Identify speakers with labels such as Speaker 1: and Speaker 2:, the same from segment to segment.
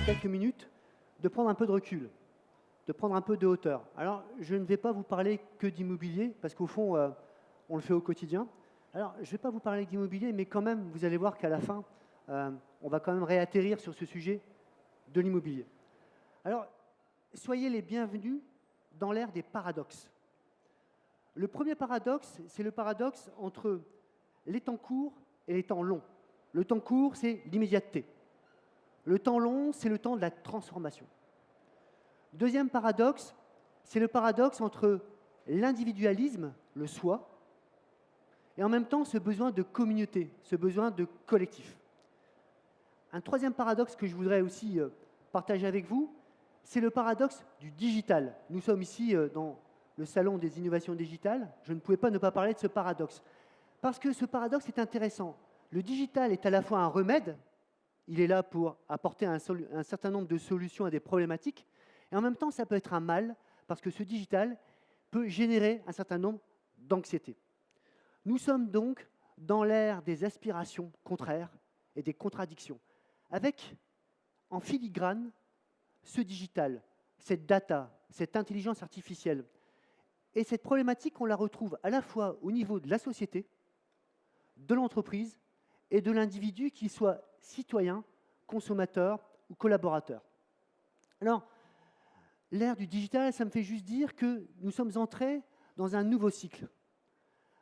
Speaker 1: quelques minutes de prendre un peu de recul, de prendre un peu de hauteur. Alors, je ne vais pas vous parler que d'immobilier, parce qu'au fond, on le fait au quotidien. Alors, je ne vais pas vous parler d'immobilier, mais quand même, vous allez voir qu'à la fin, on va quand même réatterrir sur ce sujet de l'immobilier. Alors, soyez les bienvenus dans l'ère des paradoxes. Le premier paradoxe, c'est le paradoxe entre les temps courts et les temps longs. Le temps court, c'est l'immédiateté. Le temps long, c'est le temps de la transformation. Deuxième paradoxe, c'est le paradoxe entre l'individualisme, le soi, et en même temps ce besoin de communauté, ce besoin de collectif. Un troisième paradoxe que je voudrais aussi partager avec vous, c'est le paradoxe du digital. Nous sommes ici dans le salon des innovations digitales. Je ne pouvais pas ne pas parler de ce paradoxe. Parce que ce paradoxe est intéressant. Le digital est à la fois un remède, il est là pour apporter un certain nombre de solutions à des problématiques, et en même temps, ça peut être un mal, parce que ce digital peut générer un certain nombre d'anxiétés. Nous sommes donc dans l'ère des aspirations contraires et des contradictions, avec en filigrane ce digital, cette data, cette intelligence artificielle. Et cette problématique, on la retrouve à la fois au niveau de la société, de l'entreprise et de l'individu, qu'il soit citoyen, consommateur ou collaborateur. Alors, l'ère du digital, ça me fait juste dire que nous sommes entrés dans un nouveau cycle.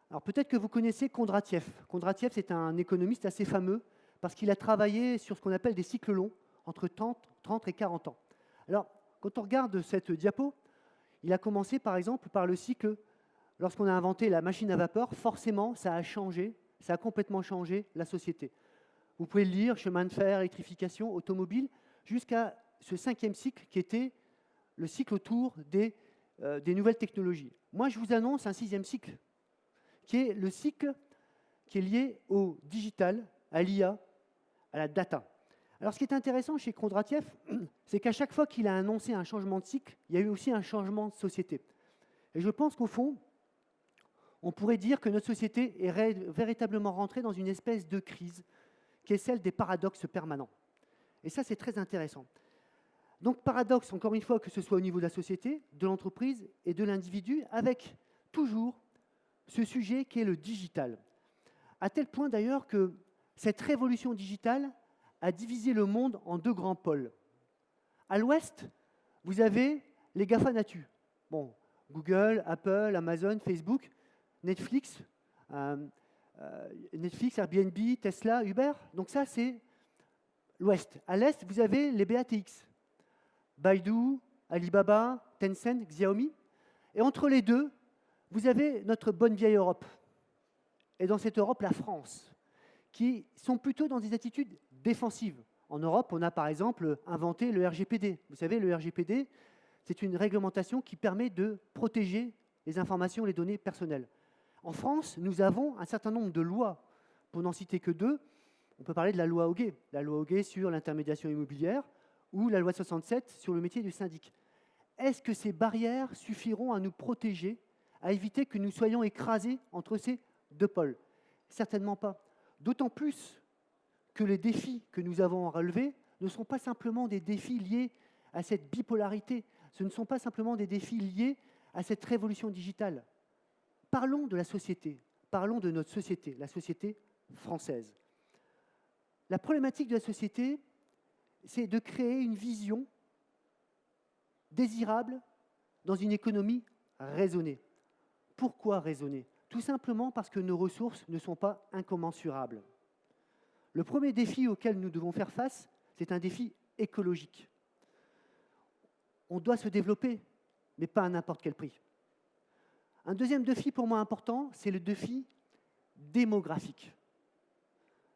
Speaker 1: Alors peut-être que vous connaissez Kondratiev. Kondratiev, c'est un économiste assez fameux parce qu'il a travaillé sur ce qu'on appelle des cycles longs, entre 30 et 40 ans. Alors, quand on regarde cette diapo, il a commencé par exemple par le cycle, lorsqu'on a inventé la machine à vapeur, forcément, ça a changé, ça a complètement changé la société. Vous pouvez le lire, chemin de fer, électrification, automobile, jusqu'à ce cinquième cycle qui était le cycle autour des nouvelles technologies. Moi, je vous annonce un sixième cycle, qui est le cycle qui est lié au digital, à l'IA, à la data. Alors, ce qui est intéressant chez Kondratiev, c'est qu'à chaque fois qu'il a annoncé un changement de cycle, il y a eu aussi un changement de société. Et je pense qu'au fond, on pourrait dire que notre société est véritablement rentrée dans une espèce de crise, qui est celle des paradoxes permanents. Et ça, c'est très intéressant. Donc, paradoxe, encore une fois, que ce soit au niveau de la société, de l'entreprise et de l'individu, avec toujours ce sujet qui est le digital. À tel point d'ailleurs que cette révolution digitale a divisé le monde en deux grands pôles. À l'ouest, vous avez les GAFA natu. Bon, Google, Apple, Amazon, Facebook, Netflix, Airbnb, Tesla, Uber. Donc ça, c'est l'ouest. À l'est, vous avez les BATX. Baidu, Alibaba, Tencent, Xiaomi. Et entre les deux, vous avez notre bonne vieille Europe. Et dans cette Europe, la France, qui sont plutôt dans des attitudes défensives. En Europe, on a par exemple inventé le RGPD. Vous savez, le RGPD, c'est une réglementation qui permet de protéger les informations, les données personnelles. En France, nous avons un certain nombre de lois. Pour n'en citer que deux, on peut parler de la loi Hoguet. La loi Hoguet sur l'intermédiation immobilière, ou la loi 67 sur le métier du syndic. Est-ce que ces barrières suffiront à nous protéger, à éviter que nous soyons écrasés entre ces deux pôles? Certainement pas. D'autant plus que les défis que nous avons à relever ne sont pas simplement des défis liés à cette bipolarité, ce ne sont pas simplement des défis liés à cette révolution digitale. Parlons de la société, parlons de notre société, la société française. La problématique de la société, c'est de créer une vision désirable dans une économie raisonnée. Pourquoi raisonnée? Tout simplement parce que nos ressources ne sont pas incommensurables. Le premier défi auquel nous devons faire face, c'est un défi écologique. On doit se développer, mais pas à n'importe quel prix. Un deuxième défi pour moi important, c'est le défi démographique.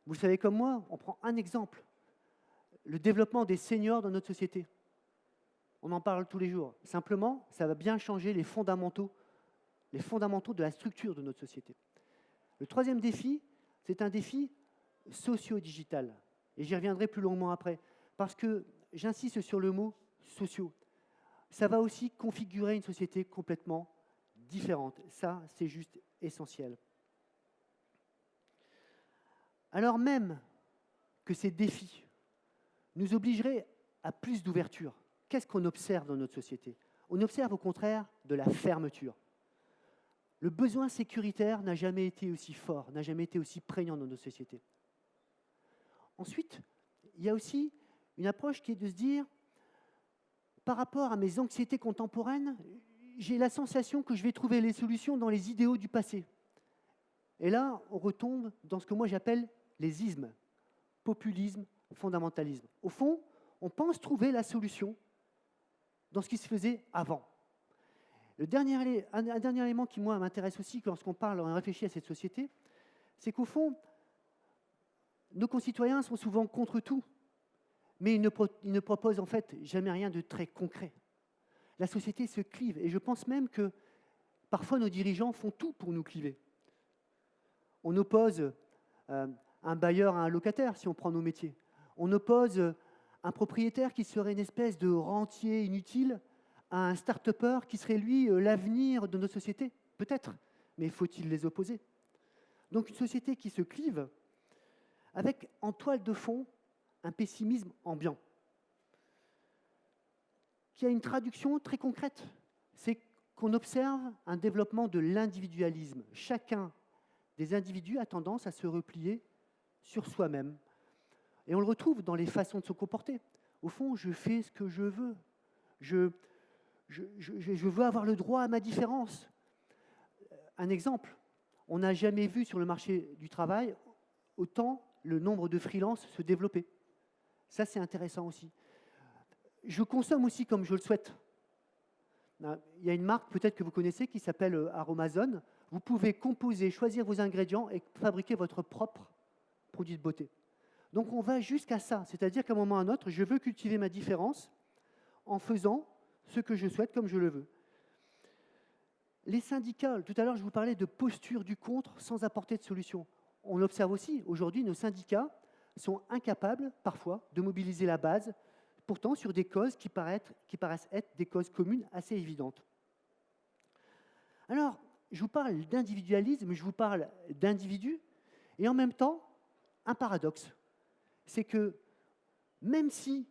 Speaker 1: Vous le savez comme moi, on prend un exemple. Le développement des seniors dans notre société. On en parle tous les jours. Simplement, ça va bien changer les fondamentaux de la structure de notre société. Le troisième défi, c'est un défi socio-digital. Et j'y reviendrai plus longuement après, parce que j'insiste sur le mot « sociaux ». Ça va aussi configurer une société complètement différente. Ça, c'est juste essentiel. Alors même que ces défis nous obligeraient à plus d'ouverture. Qu'est-ce qu'on observe dans notre société? On observe au contraire de la fermeture. Le besoin sécuritaire n'a jamais été aussi fort, n'a jamais été aussi prégnant dans nos sociétés. Ensuite, il y a aussi une approche qui est de se dire, par rapport à mes anxiétés contemporaines, j'ai la sensation que je vais trouver les solutions dans les idéaux du passé. Et là, on retombe dans ce que moi j'appelle les ismes, populisme, fondamentalisme. Au fond, on pense trouver la solution dans ce qui se faisait avant. Un dernier élément qui, moi, m'intéresse aussi lorsqu'on parle, on réfléchit à cette société, c'est qu'au fond, nos concitoyens sont souvent contre tout, mais ils ne proposent en fait jamais rien de très concret. La société se clive, et je pense même que parfois nos dirigeants font tout pour nous cliver. On oppose un bailleur à un locataire, si on prend nos métiers. On oppose un propriétaire qui serait une espèce de rentier inutile à un start-upper qui serait, lui, l'avenir de notre société. Peut-être, mais faut-il les opposer? Donc une société qui se clive avec en toile de fond un pessimisme ambiant, qui a une traduction très concrète. C'est qu'on observe un développement de l'individualisme. Chacun des individus a tendance à se replier sur soi-même. Et on le retrouve dans les façons de se comporter. Au fond, je fais ce que je veux. Je veux avoir le droit à ma différence. Un exemple, on n'a jamais vu sur le marché du travail autant le nombre de freelances se développer. Ça, c'est intéressant aussi. Je consomme aussi comme je le souhaite. Il y a une marque peut-être que vous connaissez qui s'appelle Aromazone. Vous pouvez composer, choisir vos ingrédients et fabriquer votre propre produit de beauté. Donc on va jusqu'à ça, c'est-à-dire qu'à un moment ou à un autre, je veux cultiver ma différence en faisant ce que je souhaite comme je le veux. Les syndicats, tout à l'heure je vous parlais de posture du contre sans apporter de solution. On observe aussi, aujourd'hui, nos syndicats sont incapables, parfois, de mobiliser la base, pourtant sur des causes qui paraissent être des causes communes assez évidentes. Alors, je vous parle d'individualisme, je vous parle d'individus, et en même temps, un paradoxe. C'est que même si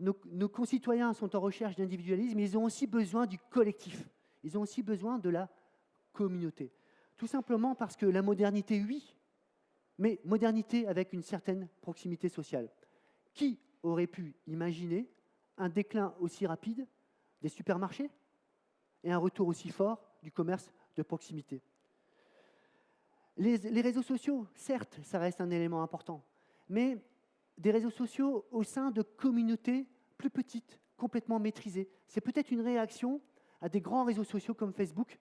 Speaker 1: nos concitoyens sont en recherche d'individualisme, ils ont aussi besoin du collectif. Ils ont aussi besoin de la communauté. Tout simplement parce que la modernité, oui, mais modernité avec une certaine proximité sociale. Qui aurait pu imaginer un déclin aussi rapide des supermarchés et un retour aussi fort du commerce de proximité? Les réseaux sociaux, certes, ça reste un élément important, mais des réseaux sociaux au sein de communautés plus petites, complètement maîtrisées. C'est peut-être une réaction à des grands réseaux sociaux comme Facebook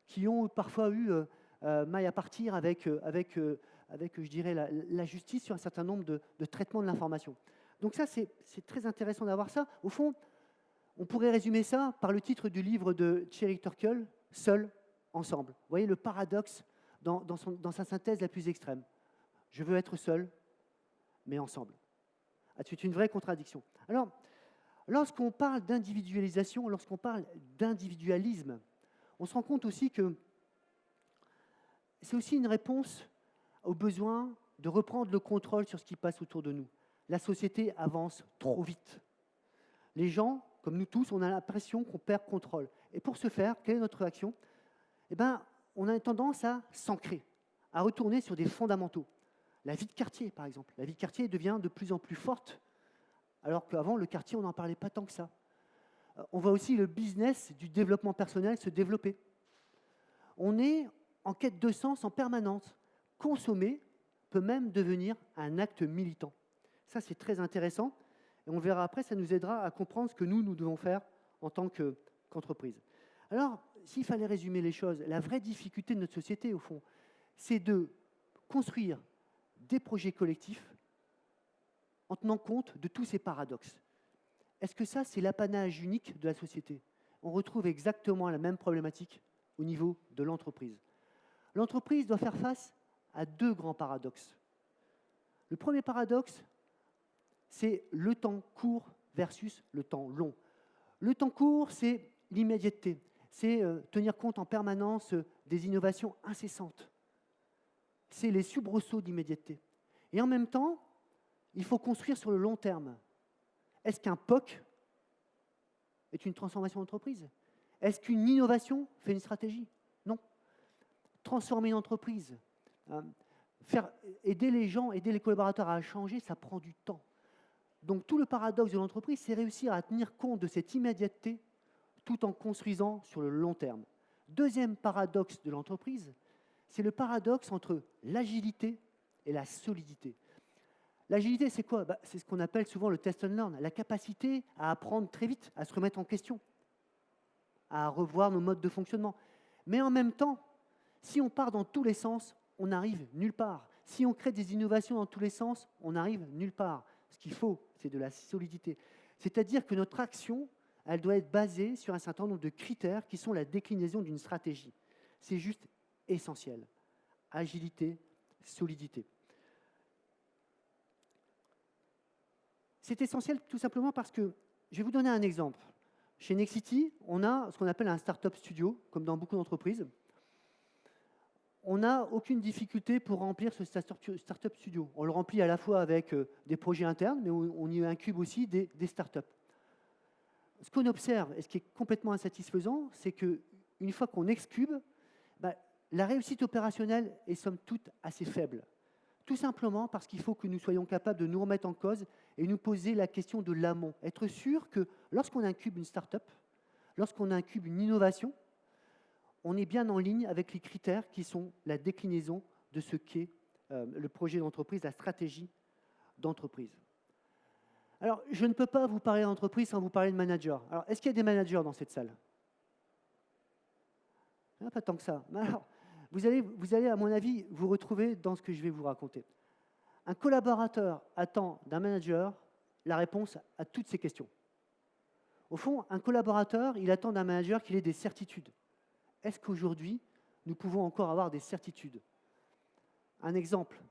Speaker 1: qui ont parfois eu maille à partir avec je dirais, la justice sur un certain nombre de traitements de l'information. Donc ça, c'est très intéressant d'avoir ça. Au fond, on pourrait résumer ça par le titre du livre de Thierry Turkle, « Seul, ensemble ». Vous voyez le paradoxe dans sa synthèse la plus extrême. Je veux être seul, mais ensemble. C'est une vraie contradiction. Alors, lorsqu'on parle d'individualisation, lorsqu'on parle d'individualisme, on se rend compte aussi que c'est aussi une réponse au besoin de reprendre le contrôle sur ce qui passe autour de nous. La société avance trop vite. Les gens, comme nous tous, on a l'impression qu'on perd contrôle. Et pour ce faire, quelle est notre réaction? Eh bien, on a tendance à s'ancrer, à retourner sur des fondamentaux. La vie de quartier, par exemple. La vie de quartier devient de plus en plus forte, alors qu'avant, le quartier, on n'en parlait pas tant que ça. On voit aussi le business du développement personnel se développer. On est en quête de sens en permanence. Consommer peut même devenir un acte militant. Ça, c'est très intéressant. Et on verra après, ça nous aidera à comprendre ce que nous devons faire en tant qu'entreprise. Alors, s'il fallait résumer les choses, la vraie difficulté de notre société, au fond, c'est de construire des projets collectifs en tenant compte de tous ces paradoxes. Est-ce que ça, c'est l'apanage unique de la société? On retrouve exactement la même problématique au niveau de l'entreprise. L'entreprise doit faire face à deux grands paradoxes. Le premier paradoxe, c'est le temps court versus le temps long. Le temps court, c'est l'immédiateté, c'est tenir compte en permanence des innovations incessantes. C'est les soubresauts d'immédiateté. Et en même temps, il faut construire sur le long terme. Est-ce qu'un POC est une transformation d'entreprise? Est-ce qu'une innovation fait une stratégie? Non. Transformer une entreprise, aider les gens, aider les collaborateurs à changer, ça prend du temps. Donc tout le paradoxe de l'entreprise, c'est réussir à tenir compte de cette immédiateté tout en construisant sur le long terme. Deuxième paradoxe de l'entreprise, c'est le paradoxe entre l'agilité et la solidité. L'agilité, c'est quoi? C'est ce qu'on appelle souvent le test and learn, la capacité à apprendre très vite, à se remettre en question, à revoir nos modes de fonctionnement. Mais en même temps, si on part dans tous les sens, on n'arrive nulle part. Si on crée des innovations dans tous les sens, on n'arrive nulle part. Ce qu'il faut, c'est de la solidité. C'est-à-dire que notre action, elle doit être basée sur un certain nombre de critères qui sont la déclinaison d'une stratégie. C'est juste essentiel. Agilité, solidité. C'est essentiel tout simplement parce que, je vais vous donner un exemple. Chez Nexity, on a ce qu'on appelle un startup studio, comme dans beaucoup d'entreprises. On n'a aucune difficulté pour remplir ce startup studio. On le remplit à la fois avec des projets internes, mais on y incube aussi des startups. Ce qu'on observe, et ce qui est complètement insatisfaisant, c'est qu'une fois qu'on excube, la réussite opérationnelle est somme toute assez faible. Tout simplement parce qu'il faut que nous soyons capables de nous remettre en cause et nous poser la question de l'amont. Être sûr que lorsqu'on incube une startup, lorsqu'on incube une innovation, on est bien en ligne avec les critères qui sont la déclinaison de ce qu'est le projet d'entreprise, la stratégie d'entreprise. Alors, je ne peux pas vous parler d'entreprise sans vous parler de manager. Alors, est-ce qu'il y a des managers dans cette salle? Pas tant que ça. Alors, vous allez, à mon avis, vous retrouver dans ce que je vais vous raconter. Un collaborateur attend d'un manager la réponse à toutes ces questions. Au fond, un collaborateur, il attend d'un manager qu'il ait des certitudes. Est-ce qu'aujourd'hui, nous pouvons encore avoir des certitudes? Un exemple,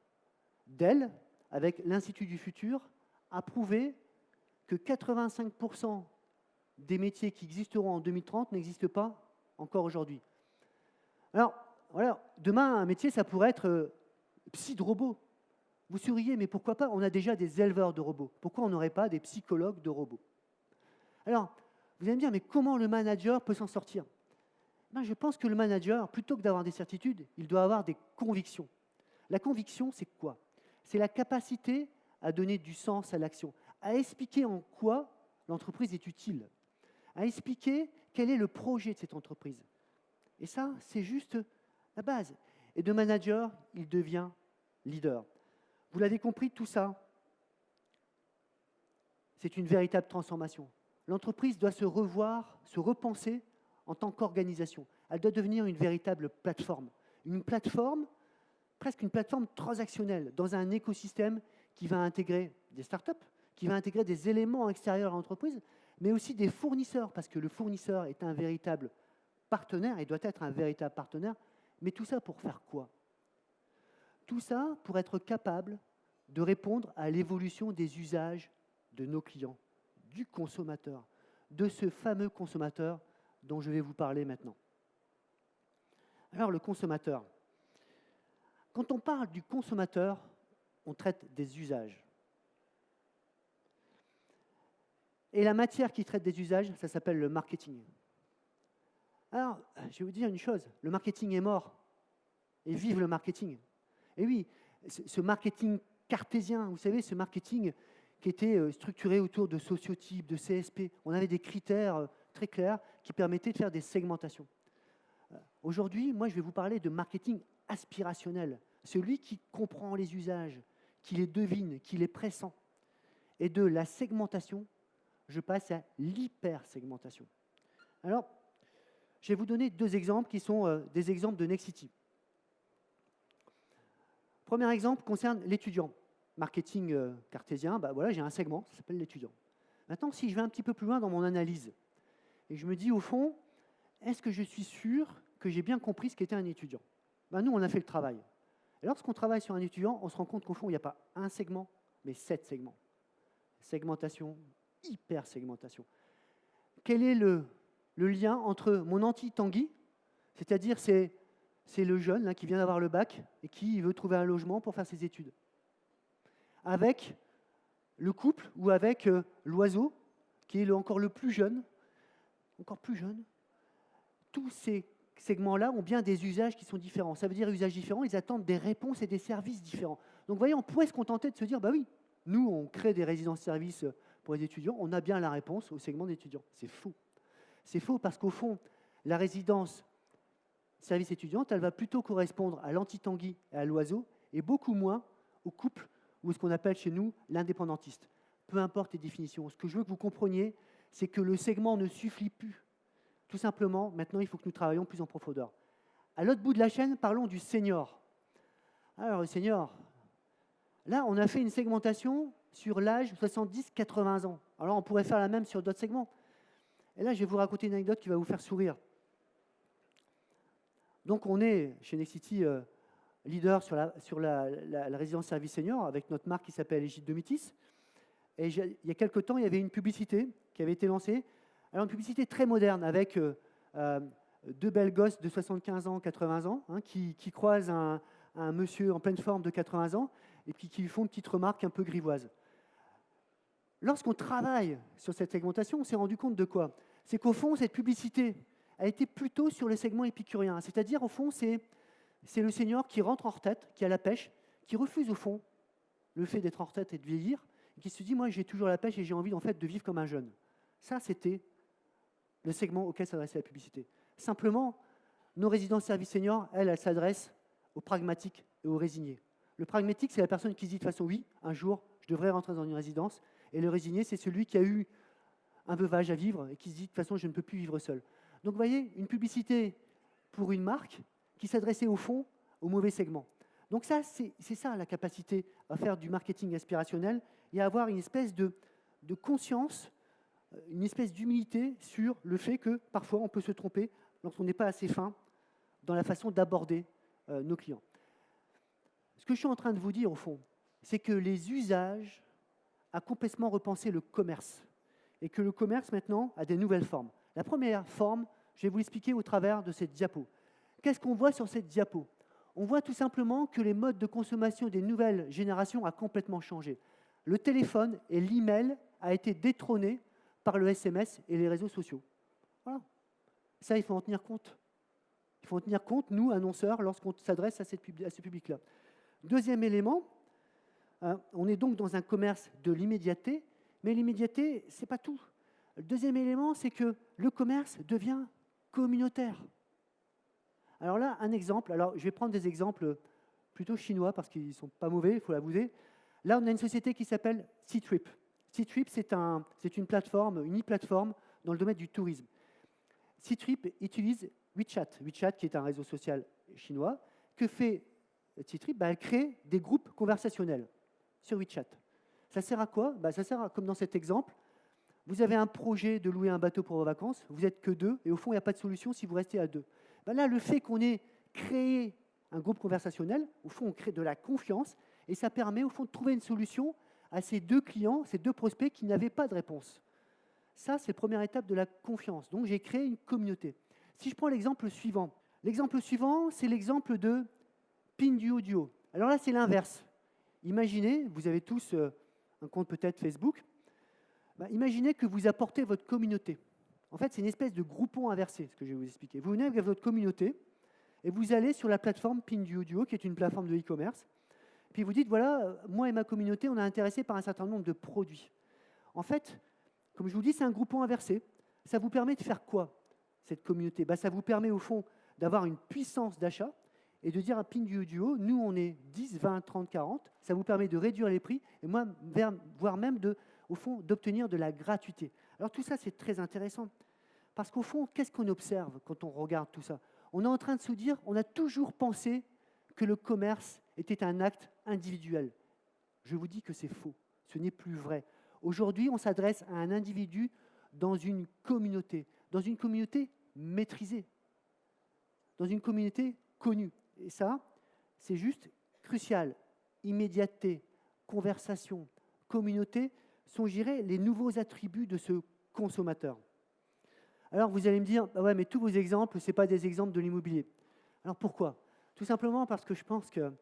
Speaker 1: Dell, avec l'Institut du futur, a prouvé que 85% des métiers qui existeront en 2030 n'existent pas encore aujourd'hui. Alors, voilà, demain, un métier, ça pourrait être psy de robot. Vous souriez, mais pourquoi pas? On a déjà des éleveurs de robots. Pourquoi on n'aurait pas des psychologues de robots? Alors, vous allez me dire, mais comment le manager peut s'en sortir? Je pense que le manager, plutôt que d'avoir des certitudes, il doit avoir des convictions. La conviction, c'est quoi? C'est la capacité à donner du sens à l'action, à expliquer en quoi l'entreprise est utile, à expliquer quel est le projet de cette entreprise. Et ça, c'est juste la base. Et de manager, il devient leader. Vous l'avez compris, tout ça, c'est une véritable transformation. L'entreprise doit se revoir, se repenser en tant qu'organisation. Elle doit devenir une véritable plateforme. Une plateforme, presque une plateforme transactionnelle, dans un écosystème qui va intégrer des startups, qui va intégrer des éléments extérieurs à l'entreprise, mais aussi des fournisseurs, parce que le fournisseur est un véritable partenaire, et doit être un véritable partenaire, mais tout ça pour faire quoi? Tout ça pour être capable de répondre à l'évolution des usages de nos clients, du consommateur, de ce fameux consommateur dont je vais vous parler maintenant. Alors, le consommateur. Quand on parle du consommateur, on traite des usages. Et la matière qui traite des usages, ça s'appelle le marketing. Alors, je vais vous dire une chose, le marketing est mort. Et vive le marketing. Et oui, ce marketing cartésien, vous savez, ce marketing qui était structuré autour de sociotypes, de CSP. On avait des critères très clairs qui permettaient de faire des segmentations. Aujourd'hui, moi, je vais vous parler de marketing aspirationnel, celui qui comprend les usages, qui les devine, qui les pressent. Et de la segmentation, je passe à l'hypersegmentation. Alors, je vais vous donner deux exemples qui sont des exemples de Nexity. Premier exemple concerne l'étudiant. Marketing cartésien, voilà, j'ai un segment, ça s'appelle l'étudiant. Maintenant, si je vais un petit peu plus loin dans mon analyse, et je me dis au fond, est-ce que je suis sûr que j'ai bien compris ce qu'était un étudiant? Nous, on a fait le travail. Et lorsqu'on travaille sur un étudiant, on se rend compte qu'au fond, il n'y a pas un segment, mais 7 segments. Segmentation, hyper-segmentation. Quel est le lien entre mon anti-Tanguy, c'est-à-dire c'est le jeune là, qui vient d'avoir le bac et qui veut trouver un logement pour faire ses études, avec le couple ou avec l'oiseau, qui est encore le plus jeune, encore plus jeune. Tous ces segments-là ont bien des usages qui sont différents. Ça veut dire usages différents, ils attendent des réponses et des services différents. Donc vous voyez, on pourrait se contenter de se dire, bah oui, nous, on crée des résidences-services pour les étudiants, on a bien la réponse au segment d'étudiants. C'est faux. C'est faux parce qu'au fond, la résidence service étudiante, elle va plutôt correspondre à l'anti-Tanguy et à l'oiseau, et beaucoup moins au couple ou ce qu'on appelle chez nous l'indépendantiste. Peu importe les définitions. Ce que je veux que vous compreniez, c'est que le segment ne suffit plus. Tout simplement, maintenant, il faut que nous travaillions plus en profondeur. À l'autre bout de la chaîne, parlons du senior. Alors, le senior, là, on a fait une segmentation sur l'âge 70-80 ans. Alors, on pourrait faire la même sur d'autres segments. Et là, je vais vous raconter une anecdote qui va vous faire sourire. Donc, on est, chez Nexity, leader sur la résidence service senior, avec notre marque qui s'appelle Égide de Métis. Et il y a quelques temps, il y avait une publicité qui avait été lancée. Alors, une publicité très moderne, avec deux belles gosses de 75 ans, 80 ans, hein, qui croisent un monsieur en pleine forme de 80 ans, et puis qui lui font une petite remarque un peu grivoise. Lorsqu'on travaille sur cette segmentation, on s'est rendu compte de quoi? C'est qu'au fond, cette publicité a été plutôt sur le segment épicurien. C'est-à-dire, au fond, c'est le senior qui rentre en retraite, qui a la pêche, qui refuse, au fond, le fait d'être en retraite et de vieillir, et qui se dit, moi, j'ai toujours la pêche et j'ai envie, en fait, de vivre comme un jeune. Ça, c'était le segment auquel s'adressait la publicité. Simplement, nos résidences services seniors, elles s'adressent aux pragmatiques et aux résignés. Le pragmatique, c'est la personne qui se dit de toute façon, oui, un jour, je devrais rentrer dans une résidence. Et le résigné, c'est celui qui a eu un veuvage à vivre et qui se dit de toute façon, je ne peux plus vivre seul. Donc, vous voyez, une publicité pour une marque qui s'adressait au fond au mauvais segment. Donc ça, c'est ça la capacité à faire du marketing aspirationnel et à avoir une espèce de conscience, une espèce d'humilité sur le fait que parfois on peut se tromper lorsqu'on n'est pas assez fin dans la façon d'aborder nos clients. Ce que je suis en train de vous dire, au fond, c'est que les usages ont complètement repensé le commerce et que le commerce, maintenant, a des nouvelles formes. La première forme, je vais vous l'expliquer au travers de cette diapo. Qu'est-ce qu'on voit sur cette diapo? On voit tout simplement que les modes de consommation des nouvelles générations ont complètement changé. Le téléphone et l'email a été détrôné par le SMS et les réseaux sociaux. Voilà. Ça, il faut en tenir compte. Il faut en tenir compte, nous, annonceurs, lorsqu'on s'adresse à ce public-là. Deuxième élément, on est donc dans un commerce de l'immédiateté, mais l'immédiateté, ce n'est pas tout. Le deuxième élément, c'est que le commerce devient communautaire. Alors là, un exemple, alors je vais prendre des exemples plutôt chinois parce qu'ils ne sont pas mauvais, il faut l'avouer. Là, on a une société qui s'appelle Ctrip. Ctrip, c'est une plateforme, une e-plateforme dans le domaine du tourisme. Ctrip utilise WeChat. WeChat, qui est un réseau social chinois. Que fait Ctrip? Elle crée des groupes conversationnels sur WeChat. Ça sert à quoi? Ça sert à, comme dans cet exemple, vous avez un projet de louer un bateau pour vos vacances, vous n'êtes que deux, et au fond, il n'y a pas de solution si vous restez à deux. Là, le fait qu'on ait créé un groupe conversationnel, au fond, on crée de la confiance, et ça permet, au fond, de trouver une solution à ces deux clients, ces deux prospects qui n'avaient pas de réponse. Ça, c'est la première étape de la confiance. Donc, j'ai créé une communauté. Si je prends l'exemple suivant, c'est l'exemple de Pinduo Duo. Alors là, c'est l'inverse. Imaginez, vous avez tous un compte peut-être Facebook, imaginez que vous apportez votre communauté. En fait, c'est une espèce de groupon inversé, ce que je vais vous expliquer. Vous venez avec votre communauté et vous allez sur la plateforme Pinduo Duo, qui est une plateforme de e-commerce. Puis vous dites, voilà, moi et ma communauté, on est intéressés par un certain nombre de produits. En fait, comme je vous dis, c'est un groupon inversé. Ça vous permet de faire quoi, cette communauté? Ça vous permet, au fond, d'avoir une puissance d'achat et de dire à Pinduo Duo, nous, on est 10, 20, 30, 40. Ça vous permet de réduire les prix et voire même, au fond, d'obtenir de la gratuité. Alors tout ça, c'est très intéressant. Parce qu'au fond, qu'est-ce qu'on observe quand on regarde tout ça? On est en train de se dire, on a toujours pensé que le commerce était un acte individuel. Je vous dis que c'est faux. Ce n'est plus vrai. Aujourd'hui, on s'adresse à un individu dans une communauté maîtrisée, dans une communauté connue. Et ça, c'est juste crucial. Immédiateté, conversation, communauté sont, je dirais, les nouveaux attributs de ce consommateur. Alors, vous allez me dire, ouais, mais tous vos exemples, ce n'est pas des exemples de l'immobilier. Alors, pourquoi? Tout simplement parce que je pense que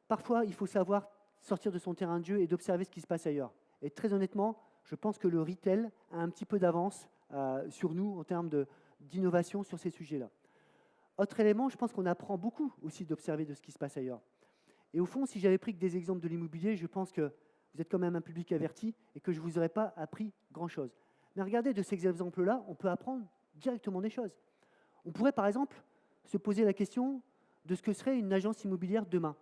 Speaker 1: parfois, il faut savoir sortir de son terrain de jeu et d'observer ce qui se passe ailleurs. Et très honnêtement, je pense que le retail a un petit peu d'avance sur nous en termes d'innovation sur ces sujets-là. Autre élément, je pense qu'on apprend beaucoup aussi d'observer de ce qui se passe ailleurs. Et au fond, si j'avais pris que des exemples de l'immobilier, je pense que vous êtes quand même un public averti et que je ne vous aurais pas appris grand-chose. Mais regardez, de ces exemples-là, on peut apprendre directement des choses. On pourrait, par exemple, se poser la question de ce que serait une agence immobilière demain.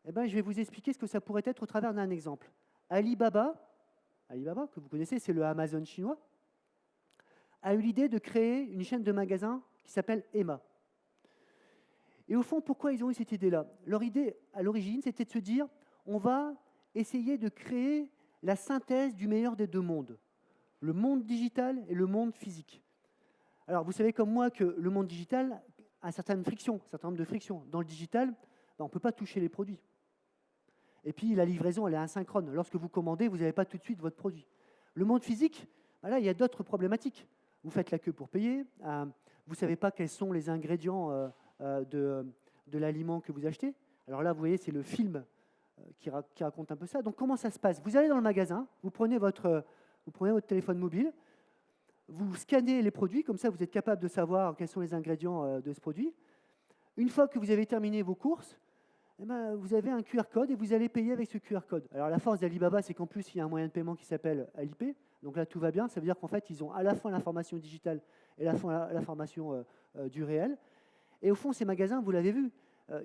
Speaker 1: Eh bien, je vais vous expliquer ce que ça pourrait être au travers d'un exemple. Alibaba, que vous connaissez, c'est le Amazon chinois, a eu l'idée de créer une chaîne de magasins qui s'appelle Emma. Et au fond, pourquoi ils ont eu cette idée-là? Leur idée, à l'origine, c'était de se dire, on va essayer de créer la synthèse du meilleur des deux mondes, le monde digital et le monde physique. Alors, vous savez comme moi que le monde digital a certaines frictions, un certain nombre de frictions. Dans le digital, on ne peut pas toucher les produits. Et puis, la livraison, elle est asynchrone. Lorsque vous commandez, vous n'avez pas tout de suite votre produit. Le monde physique, là, il y a d'autres problématiques. Vous faites la queue pour payer, vous ne savez pas quels sont les ingrédients de l'aliment que vous achetez. Alors là, vous voyez, c'est le film qui raconte un peu ça. Donc, comment ça se passe? Vous allez dans le magasin, vous prenez votre téléphone mobile, vous scannez les produits, comme ça, vous êtes capable de savoir quels sont les ingrédients de ce produit. Une fois que vous avez terminé vos courses, eh ben, vous avez un QR code et vous allez payer avec ce QR code. Alors, la force d'Alibaba, c'est qu'en plus, il y a un moyen de paiement qui s'appelle Alipay. Donc là, tout va bien. Ça veut dire qu'en fait, ils ont à la fois l'information digitale et l'information du réel. Et au fond, ces magasins, vous l'avez vu,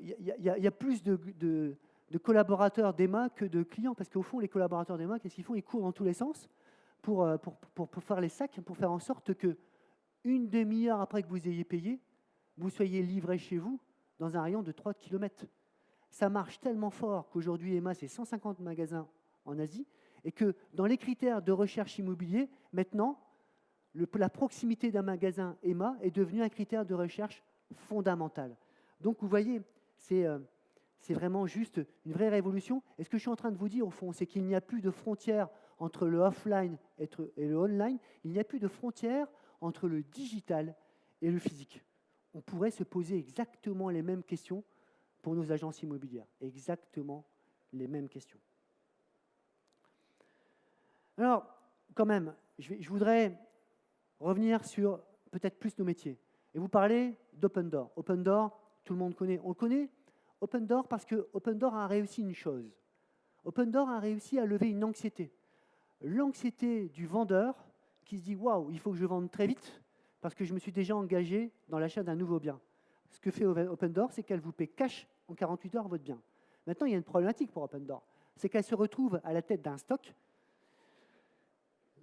Speaker 1: il y a plus de collaborateurs d'Emma que de clients. Parce qu'au fond, les collaborateurs d'Emma, qu'est-ce qu'ils font? Ils courent dans tous les sens pour faire les sacs, pour faire en sorte que une demi-heure après que vous ayez payé, vous soyez livré chez vous dans un rayon de 3 km. Ça marche tellement fort qu'aujourd'hui, Emma, c'est 150 magasins en Asie, et que dans les critères de recherche immobilier, maintenant, la proximité d'un magasin Emma est devenue un critère de recherche fondamental. Donc, vous voyez, c'est vraiment juste une vraie révolution. Et ce que je suis en train de vous dire, au fond, c'est qu'il n'y a plus de frontières entre le offline et le online. Il n'y a plus de frontières entre le digital et le physique. On pourrait se poser exactement les mêmes questions pour nos agences immobilières. Exactement les mêmes questions. Alors, quand même, je voudrais revenir sur peut-être plus nos métiers. Et vous parlez d'Open Door. Open Door, tout le monde connaît. On le connaît, Open Door, parce que Open Door a réussi une chose. Open Door a réussi à lever une anxiété. L'anxiété du vendeur qui se dit « Waouh, il faut que je vende très vite parce que je me suis déjà engagé dans l'achat d'un nouveau bien ». Ce que fait Open Door, c'est qu'elle vous paie cash en 48 heures votre bien. Maintenant, il y a une problématique pour Open Door. C'est qu'elle se retrouve à la tête d'un stock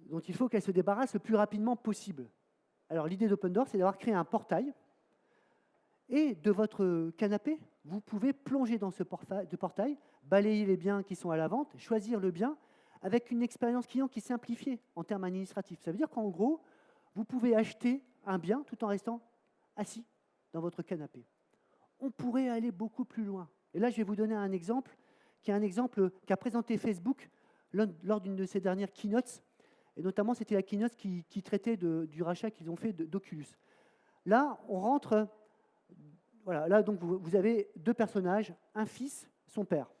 Speaker 1: dont il faut qu'elle se débarrasse le plus rapidement possible. Alors, l'idée d'Open Door, c'est d'avoir créé un portail. Et de votre canapé, vous pouvez plonger dans ce portail, balayer les biens qui sont à la vente, choisir le bien avec une expérience client qui est simplifiée en termes administratifs. Ça veut dire qu'en gros, vous pouvez acheter un bien tout en restant assis dans votre canapé. On pourrait aller beaucoup plus loin. Et là, je vais vous donner un exemple qui est un exemple qu'a présenté Facebook lors d'une de ses dernières keynotes. Et notamment, c'était la keynote qui traitait du rachat qu'ils ont fait d'Oculus. Là, on rentre... Voilà, là, donc, vous avez deux personnages, un fils, son père.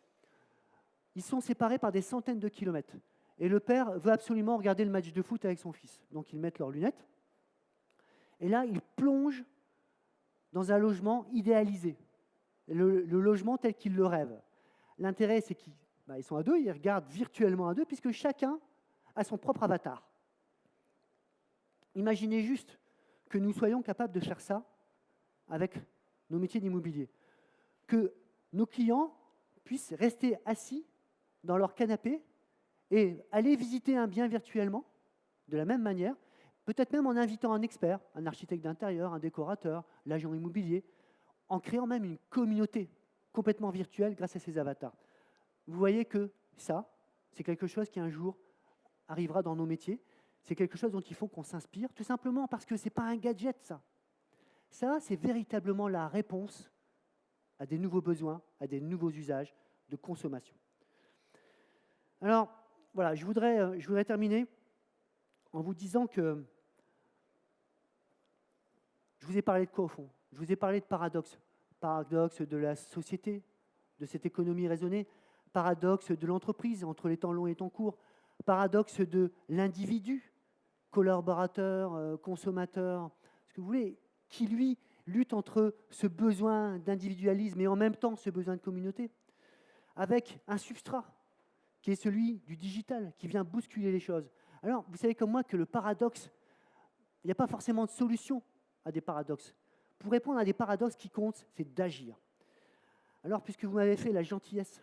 Speaker 1: Ils sont séparés par des centaines de kilomètres. Et le père veut absolument regarder le match de foot avec son fils. Donc, ils mettent leurs lunettes. Et là, ils plongent dans un logement idéalisé. Le logement tel qu'ils le rêvent. L'intérêt, c'est qu'ils sont à deux, ils regardent virtuellement à deux, puisque chacun a son propre avatar. Imaginez juste que nous soyons capables de faire ça avec nos métiers d'immobilier. Que nos clients puissent rester assis dans leur canapé et aller visiter un bien virtuellement de la même manière, peut-être même en invitant un expert, un architecte d'intérieur, un décorateur, l'agent immobilier, en créant même une communauté complètement virtuelle grâce à ces avatars. Vous voyez que ça, c'est quelque chose qui un jour arrivera dans nos métiers. C'est quelque chose dont il faut qu'on s'inspire, tout simplement parce que ce n'est pas un gadget, ça. Ça, c'est véritablement la réponse à des nouveaux besoins, à des nouveaux usages de consommation. Alors, voilà, je voudrais terminer en vous disant que je vous ai parlé de quoi au fond? Je vous ai parlé de paradoxe de la société, de cette économie raisonnée. paradoxe de l'entreprise entre les temps longs et les temps courts, paradoxe de l'individu, collaborateur, consommateur, ce que vous voulez, qui lui lutte entre ce besoin d'individualisme et en même temps ce besoin de communauté, avec un substrat qui est celui du digital, qui vient bousculer les choses. Alors, vous savez comme moi que le paradoxe, il n'y a pas forcément de solution à des paradoxes. Pour répondre à des paradoxes, ce qui compte, c'est d'agir. Alors, puisque vous m'avez fait la gentillesse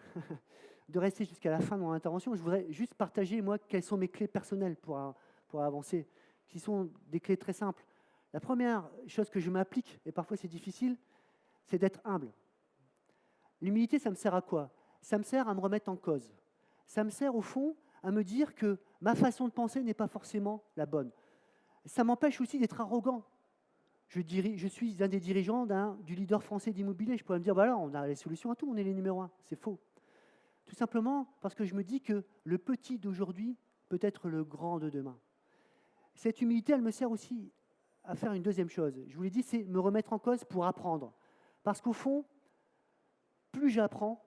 Speaker 1: de rester jusqu'à la fin de mon intervention, je voudrais juste partager, moi, quelles sont mes clés personnelles pour avancer, qui sont des clés très simples. La première chose que je m'applique, et parfois c'est difficile, c'est d'être humble. L'humilité, ça me sert à quoi? Ça me sert à me remettre en cause. Ça me sert, au fond, à me dire que ma façon de penser n'est pas forcément la bonne. Ça m'empêche aussi d'être arrogant. Je suis un des dirigeants du leader français d'immobilier. Je pourrais me dire, voilà, on a les solutions à tout, on est les numéros 1. C'est faux. Tout simplement parce que je me dis que le petit d'aujourd'hui peut être le grand de demain. Cette humilité, elle me sert aussi à faire une deuxième chose. Je vous l'ai dit, c'est me remettre en cause pour apprendre. Parce qu'au fond, plus j'apprends,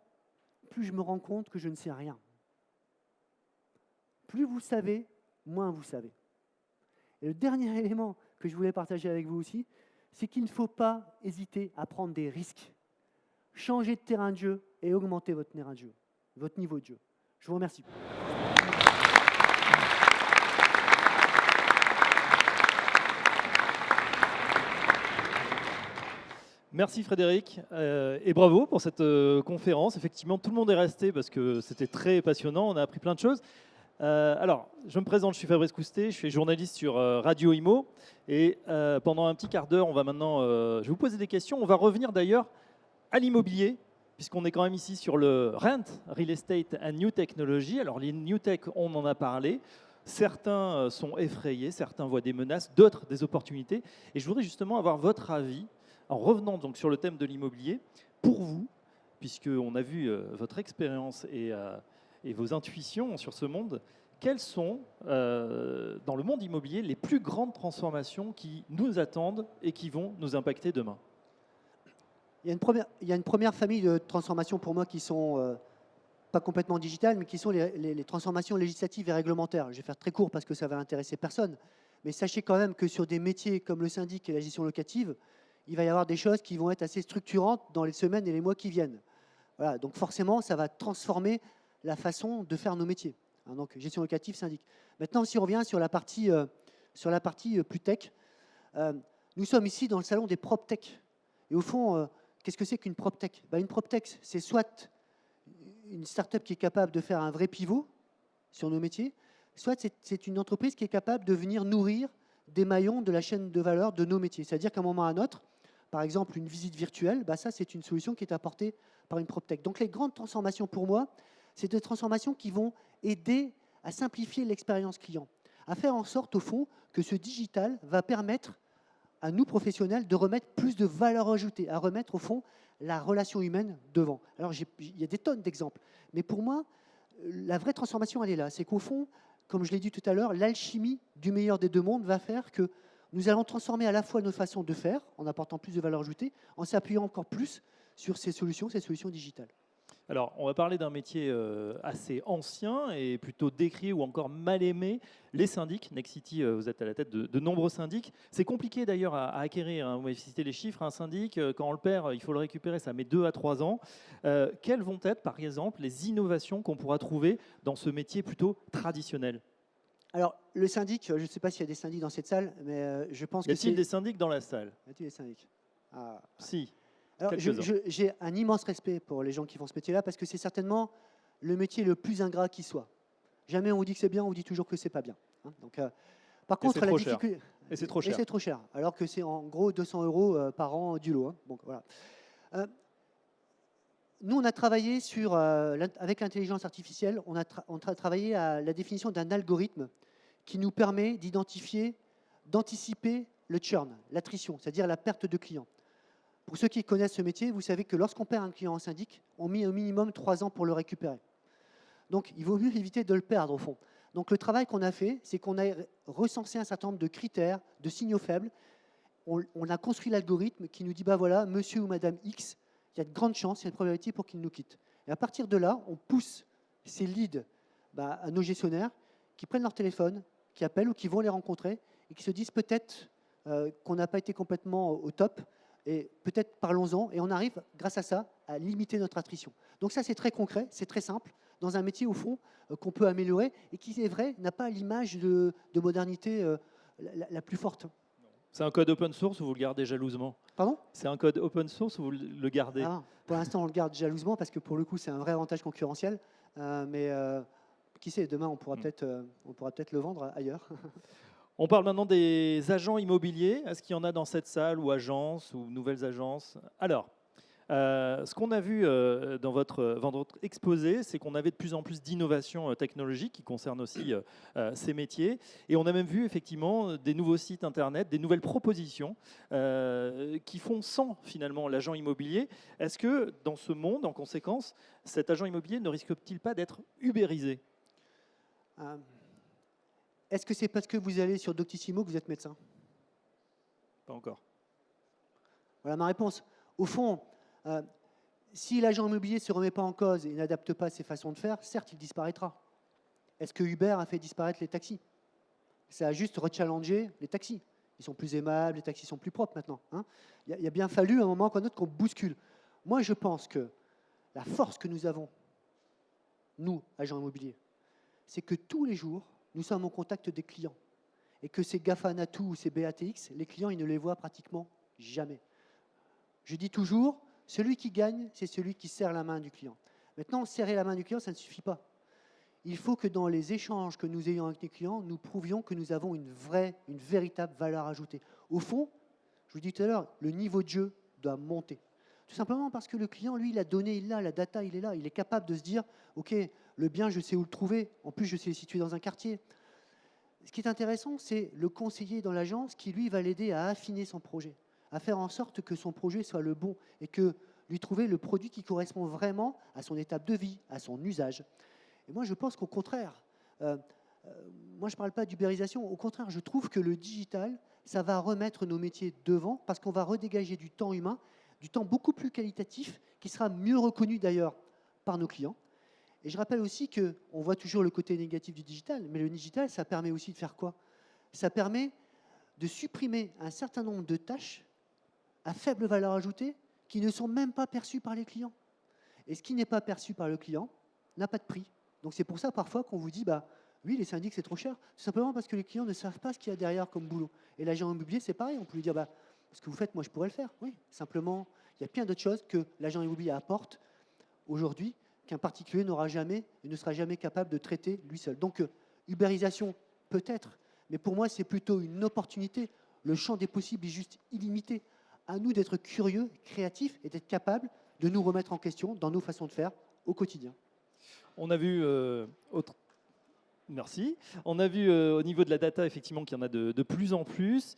Speaker 1: plus je me rends compte que je ne sais rien. Plus vous savez, moins vous savez. Et le dernier élément que je voulais partager avec vous aussi, c'est qu'il ne faut pas hésiter à prendre des risques. Changer de terrain de jeu et augmenter votre terrain de jeu, votre niveau de jeu. Je vous remercie.
Speaker 2: Merci Frédéric et bravo pour cette conférence. Effectivement, tout le monde est resté parce que c'était très passionnant, on a appris plein de choses. Alors, je me présente, je suis Fabrice Coustet, je suis journaliste sur Radio Imo et pendant un petit quart d'heure, on va maintenant, je vais vous poser des questions. On va revenir d'ailleurs à l'immobilier puisqu'on est quand même ici sur le Rent, Real Estate and New Technology. Alors les New Tech, on en a parlé. Certains sont effrayés, certains voient des menaces, d'autres des opportunités. Et je voudrais justement avoir votre avis en revenant donc sur le thème de l'immobilier. Pour vous, puisqu'on a vu votre expérience et vos intuitions sur ce monde, quelles sont, dans le monde immobilier, les plus grandes transformations qui nous attendent et qui vont nous impacter demain?
Speaker 1: Il y a une première famille de transformations pour moi qui sont pas complètement digitales, mais qui sont les transformations législatives et réglementaires. Je vais faire très court parce que ça va intéresser personne. Mais sachez quand même que sur des métiers comme le syndic et la gestion locative, il va y avoir des choses qui vont être assez structurantes dans les semaines et les mois qui viennent. Voilà, donc forcément, ça va transformer la façon de faire nos métiers. Hein, donc gestion locative, syndic. Maintenant, si on revient sur la partie plus tech, nous sommes ici dans le salon des PropTech. Et au fond, qu'est-ce que c'est qu'une PropTech? Une PropTech, c'est soit une start-up qui est capable de faire un vrai pivot sur nos métiers, soit c'est une entreprise qui est capable de venir nourrir des maillons de la chaîne de valeur de nos métiers. C'est-à-dire qu'à un moment ou à un autre, par exemple une visite virtuelle, ça c'est une solution qui est apportée par une PropTech. Donc les grandes transformations pour moi, c'est des transformations qui vont aider à simplifier l'expérience client, à faire en sorte au fond que ce digital va permettre à nous professionnels de remettre plus de valeur ajoutée, à remettre au fond la relation humaine devant. Alors il y a des tonnes d'exemples, mais pour moi, la vraie transformation elle est là, c'est qu'au fond, comme je l'ai dit tout à l'heure, l'alchimie du meilleur des deux mondes va faire que nous allons transformer à la fois nos façons de faire, en apportant plus de valeur ajoutée, en s'appuyant encore plus sur ces solutions digitales.
Speaker 2: Alors, on va parler d'un métier assez ancien et plutôt décrié ou encore mal aimé, les syndics. Nexity, vous êtes à la tête de nombreux syndics. C'est compliqué d'ailleurs à acquérir. Hein. Vous m'avez cité les chiffres. Un syndic, quand on le perd, il faut le récupérer. Ça met 2 à 3 ans. Quelles vont être, par exemple, les innovations qu'on pourra trouver dans ce métier plutôt traditionnel?
Speaker 1: Alors, le syndic, je ne sais pas s'il y a des syndics dans cette salle, mais je pense que c'est...
Speaker 2: Y a-t-il des syndics dans la salle?
Speaker 1: Y a-t-il des syndics?
Speaker 2: Si.
Speaker 1: Alors, j'ai un immense respect pour les gens qui font ce métier-là parce que c'est certainement le métier le plus ingrat qui soit. Jamais on vous dit que c'est bien, on vous dit toujours que c'est pas bien. Hein. Donc, par contre, la difficulté...
Speaker 2: Et c'est trop cher.
Speaker 1: Et c'est trop cher, alors que c'est en gros 200 € par an du lot. Hein. Donc, voilà. Nous, on a travaillé avec l'intelligence artificielle, on a travaillé à la définition d'un algorithme qui nous permet d'anticiper le churn, l'attrition, c'est-à-dire la perte de clients. Pour ceux qui connaissent ce métier, vous savez que lorsqu'on perd un client en syndic, on met au minimum 3 ans pour le récupérer. Donc, il vaut mieux éviter de le perdre, au fond. Donc, le travail qu'on a fait, c'est qu'on a recensé un certain nombre de critères, de signaux faibles. On a construit l'algorithme qui nous dit, voilà, monsieur ou madame X, il y a de grandes chances, il y a une probabilité pour qu'il nous quitte. Et à partir de là, on pousse ces leads à nos gestionnaires qui prennent leur téléphone, qui appellent ou qui vont les rencontrer et qui se disent peut-être qu'on n'a pas été complètement au top et peut-être parlons-en. Et on arrive, grâce à ça, à limiter notre attrition. Donc ça, c'est très concret, c'est très simple, dans un métier, au fond, qu'on peut améliorer et qui, c'est vrai, n'a pas l'image de modernité la plus forte.
Speaker 2: C'est un code open source ou vous le gardez jalousement?
Speaker 1: Pardon?
Speaker 2: C'est un code open source ou vous le gardez?
Speaker 1: Pour l'instant, on le garde jalousement parce que pour le coup, c'est un vrai avantage concurrentiel. Mais qui sait, demain, on pourra peut-être le vendre ailleurs.
Speaker 2: On parle maintenant des agents immobiliers. Est-ce qu'il y en a dans cette salle, ou agences, ou nouvelles agences? Alors, ce qu'on a vu dans votre exposé, c'est qu'on avait de plus en plus d'innovations technologiques qui concernent aussi ces métiers. Et on a même vu effectivement des nouveaux sites internet, des nouvelles propositions qui font sans finalement l'agent immobilier. Est-ce que dans ce monde, en conséquence, cet agent immobilier ne risque-t-il pas d'être ubérisé?
Speaker 1: Est-ce que c'est parce que vous allez sur Doctissimo que vous êtes médecin?
Speaker 2: Pas encore.
Speaker 1: Voilà ma réponse. Au fond, si l'agent immobilier ne se remet pas en cause et n'adapte pas ses façons de faire, certes, il disparaîtra. Est-ce que Uber a fait disparaître les taxis? Ça a juste rechallengé les taxis. Ils sont plus aimables, les taxis sont plus propres maintenant. Il a bien fallu un moment qu'un autre qu'on bouscule. Moi, je pense que la force que nous avons, nous, agents immobiliers, c'est que tous les jours, nous sommes en contact des clients. Et que ces GAFA Natou ou ces BATX, les clients, ils ne les voient pratiquement jamais. Je dis toujours, celui qui gagne, c'est celui qui serre la main du client. Maintenant, serrer la main du client, ça ne suffit pas. Il faut que dans les échanges que nous ayons avec les clients, nous prouvions que nous avons une véritable valeur ajoutée. Au fond, je vous dis tout à l'heure, le niveau de jeu doit monter. Tout simplement parce que le client, lui, la donnée, il l'a, la data, il est là. Il est capable de se dire, OK, le bien, je sais où le trouver. En plus, je sais le situer dans un quartier. Ce qui est intéressant, c'est le conseiller dans l'agence qui, lui, va l'aider à affiner son projet, à faire en sorte que son projet soit le bon et que lui trouver le produit qui correspond vraiment à son étape de vie, à son usage. Et moi, je pense qu'au contraire, moi, je ne parle pas d'ubérisation. Au contraire, je trouve que le digital, ça va remettre nos métiers devant parce qu'on va redégager du temps humain, du temps beaucoup plus qualitatif, qui sera mieux reconnu d'ailleurs par nos clients. Et je rappelle aussi qu'on voit toujours le côté négatif du digital, mais le digital, ça permet aussi de faire quoi? Ça permet de supprimer un certain nombre de tâches à faible valeur ajoutée qui ne sont même pas perçues par les clients. Et ce qui n'est pas perçu par le client n'a pas de prix. Donc c'est pour ça parfois qu'on vous dit, oui, les syndics, c'est trop cher. Tout simplement parce que les clients ne savent pas ce qu'il y a derrière comme boulot. Et l'agent immobilier, c'est pareil. On peut lui dire, ce que vous faites, moi, je pourrais le faire. Oui, simplement, il y a plein d'autres choses que l'agent immobilier apporte aujourd'hui qu'un particulier n'aura jamais et ne sera jamais capable de traiter lui seul. Donc, ubérisation, peut-être, mais pour moi, c'est plutôt une opportunité. Le champ des possibles est juste illimité. À nous d'être curieux, créatifs et d'être capables de nous remettre en question dans nos façons de faire au quotidien.
Speaker 2: On a vu Merci. On a vu au niveau de la data, effectivement, qu'il y en a de plus en plus.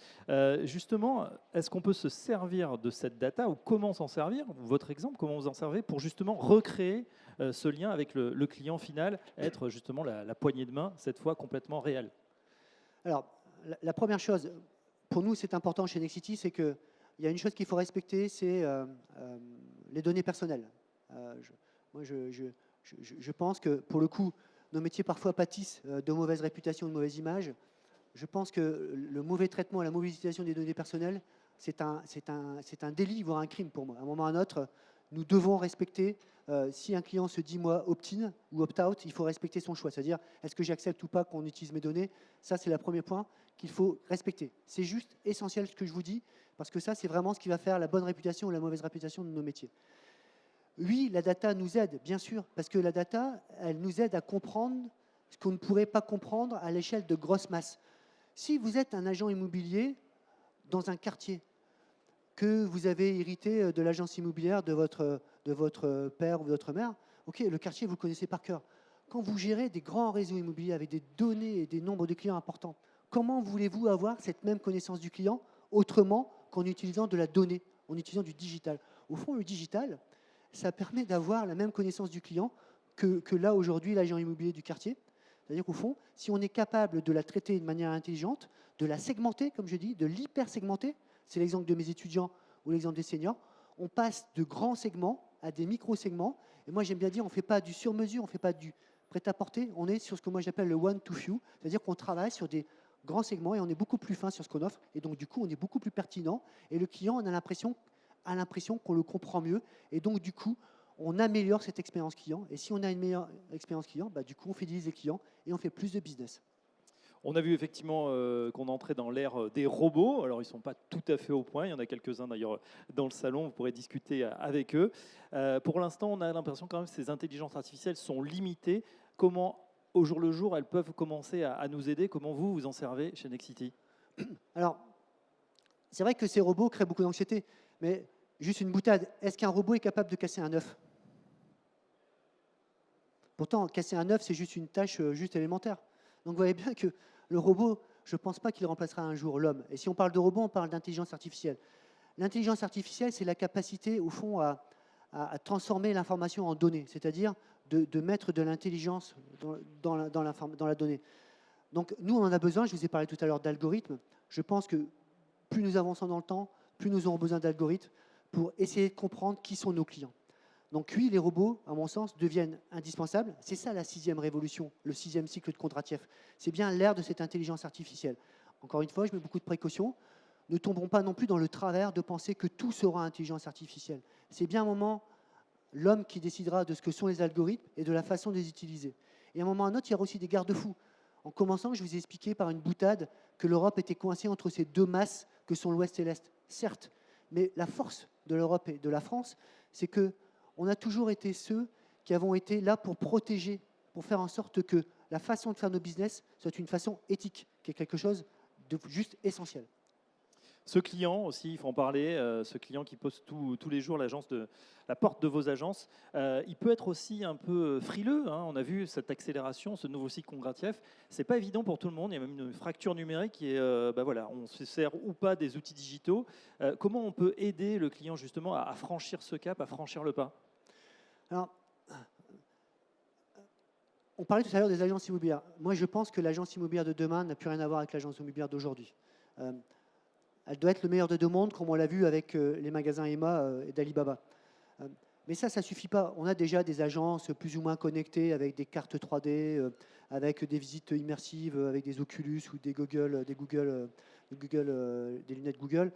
Speaker 2: Justement, est-ce qu'on peut se servir de cette data ou comment s'en servir? Votre exemple, comment vous en servez pour justement recréer ce lien avec le client final, être justement la poignée de main, cette fois complètement réelle?
Speaker 1: Alors, la première chose, pour nous, c'est important chez Nexity, c'est qu'il y a une chose qu'il faut respecter, c'est les données personnelles. Je pense que, pour le coup, nos métiers parfois pâtissent de mauvaise réputation, de mauvaise image. Je pense que le mauvais traitement, la mauvaise utilisation des données personnelles, c'est un délit, voire un crime pour moi. À un moment ou à un autre, nous devons respecter, si un client se dit, moi, opt-in ou opt-out, il faut respecter son choix. C'est-à-dire, est-ce que j'accepte ou pas qu'on utilise mes données? Ça, c'est le premier point qu'il faut respecter. C'est juste essentiel ce que je vous dis, parce que ça, c'est vraiment ce qui va faire la bonne réputation ou la mauvaise réputation de nos métiers. Oui, la data nous aide, bien sûr, parce que la data, elle nous aide à comprendre ce qu'on ne pourrait pas comprendre à l'échelle de grosses masses. Si vous êtes un agent immobilier dans un quartier, que vous avez hérité de l'agence immobilière de votre père ou de votre mère, ok, le quartier, vous le connaissez par cœur. Quand vous gérez des grands réseaux immobiliers avec des données et des nombres de clients importants, comment voulez-vous avoir cette même connaissance du client autrement qu'en utilisant de la donnée, en utilisant du digital? Au fond, le digital, ça permet d'avoir la même connaissance du client que là, aujourd'hui, l'agent immobilier du quartier. C'est-à-dire qu'au fond, si on est capable de la traiter de manière intelligente, de la segmenter, comme je dis, de l'hyper-segmenter, c'est l'exemple de mes étudiants ou l'exemple des seniors, on passe de grands segments à des micro-segments. Et moi, j'aime bien dire, on ne fait pas du sur-mesure, on ne fait pas du prêt-à-porter, on est sur ce que moi j'appelle le one-to-few, c'est-à-dire qu'on travaille sur des grands segments et on est beaucoup plus fin sur ce qu'on offre. Et donc, du coup, on est beaucoup plus pertinent. Et le client on a l'impression qu'on le comprend mieux. Et donc, du coup, on améliore cette expérience client. Et si on a une meilleure expérience client, du coup, on fidélise les clients et on fait plus de business.
Speaker 2: On a vu effectivement qu'on entrait dans l'ère des robots. Alors, ils ne sont pas tout à fait au point. Il y en a quelques-uns d'ailleurs dans le salon. Vous pourrez discuter avec eux. Pour l'instant, on a l'impression quand même que ces intelligences artificielles sont limitées. Comment, au jour le jour, elles peuvent commencer à nous aider? Comment vous vous en servez chez Nexity?
Speaker 1: Alors, c'est vrai que ces robots créent beaucoup d'anxiété. Mais juste une boutade, est-ce qu'un robot est capable de casser un œuf? Pourtant, casser un œuf, c'est juste une tâche juste élémentaire. Donc vous voyez bien que le robot, je ne pense pas qu'il remplacera un jour l'homme. Et si on parle de robot, on parle d'intelligence artificielle. L'intelligence artificielle, c'est la capacité, au fond, à transformer l'information en données, c'est-à-dire de mettre de l'intelligence dans la donnée. Donc nous, on en a besoin, je vous ai parlé tout à l'heure d'algorithmes. Je pense que plus nous avançons dans le temps, plus nous aurons besoin d'algorithmes pour essayer de comprendre qui sont nos clients. Donc oui, les robots, à mon sens, deviennent indispensables. C'est ça la 6e révolution, le 6e cycle de Kondratiev. C'est bien l'ère de cette intelligence artificielle. Encore une fois, je mets beaucoup de précautions. Ne tomberons pas non plus dans le travers de penser que tout sera intelligence artificielle. C'est bien un moment, l'homme qui décidera de ce que sont les algorithmes et de la façon de les utiliser. Et à un moment ou à un autre, il y aura aussi des garde-fous. En commençant, je vous ai expliqué par une boutade que l'Europe était coincée entre ces deux masses que sont l'Ouest et l'Est. Certes, mais la force de l'Europe et de la France, c'est que on a toujours été ceux qui avons été là pour protéger, pour faire en sorte que la façon de faire nos business soit une façon éthique, qui est quelque chose de juste essentiel.
Speaker 2: Ce client aussi, il faut en parler, ce client qui pose tous les jours la porte de vos agences, il peut être aussi un peu frileux. Hein. On a vu cette accélération, ce nouveau cycle Kondratiev. Ce n'est pas évident pour tout le monde. Il y a même une fracture numérique qui est, voilà, on se sert ou pas des outils digitaux. Comment on peut aider le client justement à franchir ce cap, à franchir le pas?
Speaker 1: Alors, on parlait tout à l'heure des agences immobilières. Moi, je pense que l'agence immobilière de demain n'a plus rien à voir avec l'agence immobilière d'aujourd'hui. Elle doit être le meilleur des deux mondes, comme on l'a vu avec les magasins Emma et d'Alibaba. Mais ça ne suffit pas. On a déjà des agences plus ou moins connectées avec des cartes 3D, avec des visites immersives, avec des Oculus ou des lunettes Google.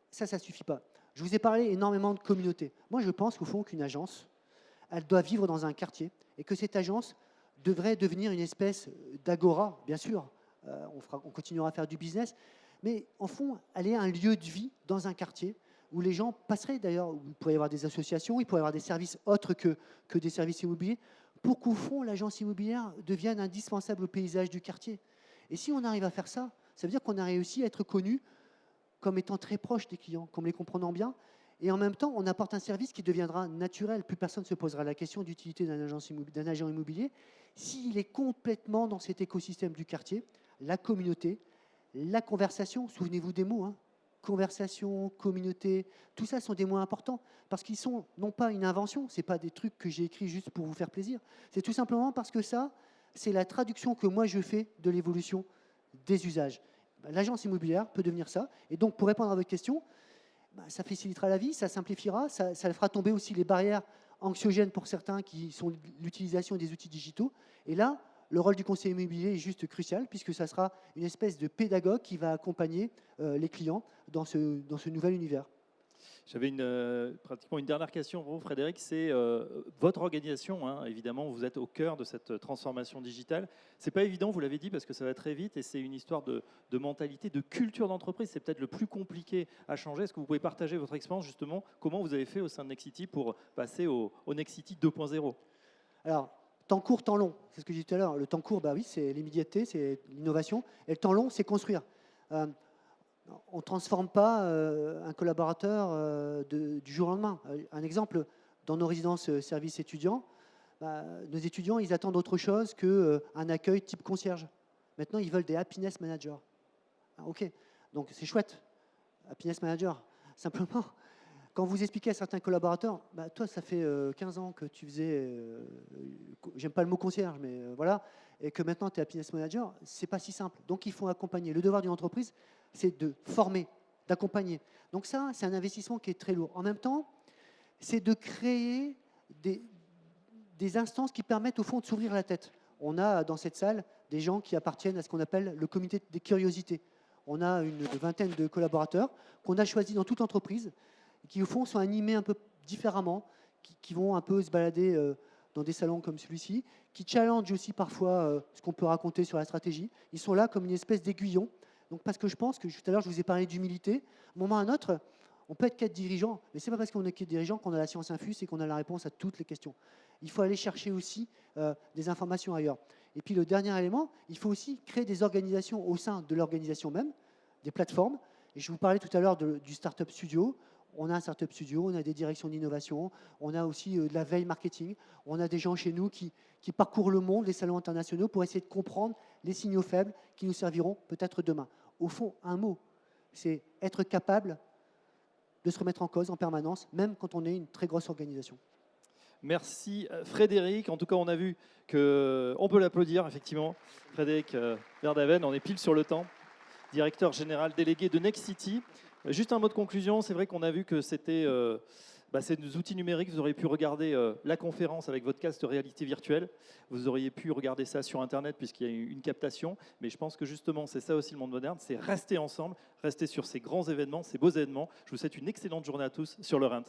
Speaker 1: Ça ne suffit pas. Je vous ai parlé énormément de communauté. Moi, je pense qu'au fond, qu'une agence, elle doit vivre dans un quartier et que cette agence devrait devenir une espèce d'agora, bien sûr. On continuera à faire du business, mais en fond, elle est un lieu de vie dans un quartier où les gens passeraient d'ailleurs, où il pourrait y avoir des associations, il pourrait y avoir des services autres que des services immobiliers, pour qu'au fond, l'agence immobilière devienne indispensable au paysage du quartier. Et si on arrive à faire ça, ça veut dire qu'on a réussi à être connu comme étant très proche des clients, comme les comprenant bien, et en même temps, on apporte un service qui deviendra naturel. Plus personne ne se posera la question d'utilité d'un agent immobilier s'il est complètement dans cet écosystème du quartier, la communauté, la conversation. Souvenez-vous des mots, hein. Conversation, communauté, tout ça sont des mots importants parce qu'ils sont non pas une invention, ce n'est pas des trucs que j'ai écrits juste pour vous faire plaisir, c'est tout simplement parce que ça, c'est la traduction que moi je fais de l'évolution des usages. L'agence immobilière peut devenir ça. Et donc, pour répondre à votre question, ça facilitera la vie, ça simplifiera, ça fera tomber aussi les barrières anxiogènes pour certains qui sont l'utilisation des outils digitaux. Et là, le rôle du conseiller immobilier est juste crucial puisque ça sera une espèce de pédagogue qui va accompagner les clients dans ce nouvel univers.
Speaker 2: J'avais pratiquement une dernière question pour vous, Frédéric. C'est votre organisation, hein, évidemment, vous êtes au cœur de cette transformation digitale. Ce n'est pas évident, vous l'avez dit, parce que ça va très vite et c'est une histoire de mentalité, de culture d'entreprise. C'est peut-être le plus compliqué à changer. Est-ce que vous pouvez partager votre expérience, justement, comment vous avez fait au sein de Nexity pour passer au Nexity 2.0?
Speaker 1: Alors, temps court, temps long, c'est ce que j'ai dit tout à l'heure. Le temps court, oui, c'est l'immédiateté, c'est l'innovation. Et le temps long, c'est construire. On ne transforme pas un collaborateur du jour au lendemain. Un exemple, dans nos résidences services étudiants, nos étudiants, ils attendent autre chose qu'un accueil type concierge. Maintenant, ils veulent des happiness managers. OK, donc c'est chouette, happiness manager. Simplement, quand vous expliquez à certains collaborateurs, toi, ça fait 15 ans que tu faisais, j'aime pas le mot concierge, mais voilà, et que maintenant tu es happiness manager, c'est pas si simple. Donc, il faut accompagner. Le devoir d'une entreprise, c'est de former, d'accompagner. Donc ça, c'est un investissement qui est très lourd. En même temps, c'est de créer des instances qui permettent au fond de s'ouvrir la tête. On a dans cette salle des gens qui appartiennent à ce qu'on appelle le comité des curiosités. On a une vingtaine de collaborateurs qu'on a choisis dans toute l'entreprise, qui au fond sont animés un peu différemment, qui vont un peu se balader dans des salons comme celui-ci, qui challengent aussi parfois ce qu'on peut raconter sur la stratégie. Ils sont là comme une espèce d'aiguillon. Donc parce que je pense que tout à l'heure je vous ai parlé d'humilité, à un moment ou à un autre, on peut être 4 dirigeants, mais ce n'est pas parce qu'on est 4 dirigeants qu'on a la science infuse et qu'on a la réponse à toutes les questions. Il faut aller chercher aussi des informations ailleurs. Et puis le dernier élément, il faut aussi créer des organisations au sein de l'organisation même, des plateformes. Et je vous parlais tout à l'heure du Startup Studio. On a un Startup Studio, on a des directions d'innovation, on a aussi de la veille marketing. On a des gens chez nous qui parcourent le monde, les salons internationaux, pour essayer de comprendre les signaux faibles qui nous serviront peut-être demain. Au fond, un mot, c'est être capable de se remettre en cause en permanence, même quand on est une très grosse organisation.
Speaker 2: Merci Frédéric. En tout cas, on a vu qu'on peut l'applaudir, effectivement. Frédéric Verdaven, on est pile sur le temps. Directeur général délégué de Nexity. Juste un mot de conclusion, c'est vrai qu'on a vu que c'était ces outils numériques. Vous auriez pu regarder la conférence avec votre casque de réalité virtuelle. Vous auriez pu regarder ça sur Internet puisqu'il y a une captation. Mais je pense que justement, c'est ça aussi le monde moderne, c'est rester ensemble, rester sur ces grands événements, ces beaux événements. Je vous souhaite une excellente journée à tous sur le Rint.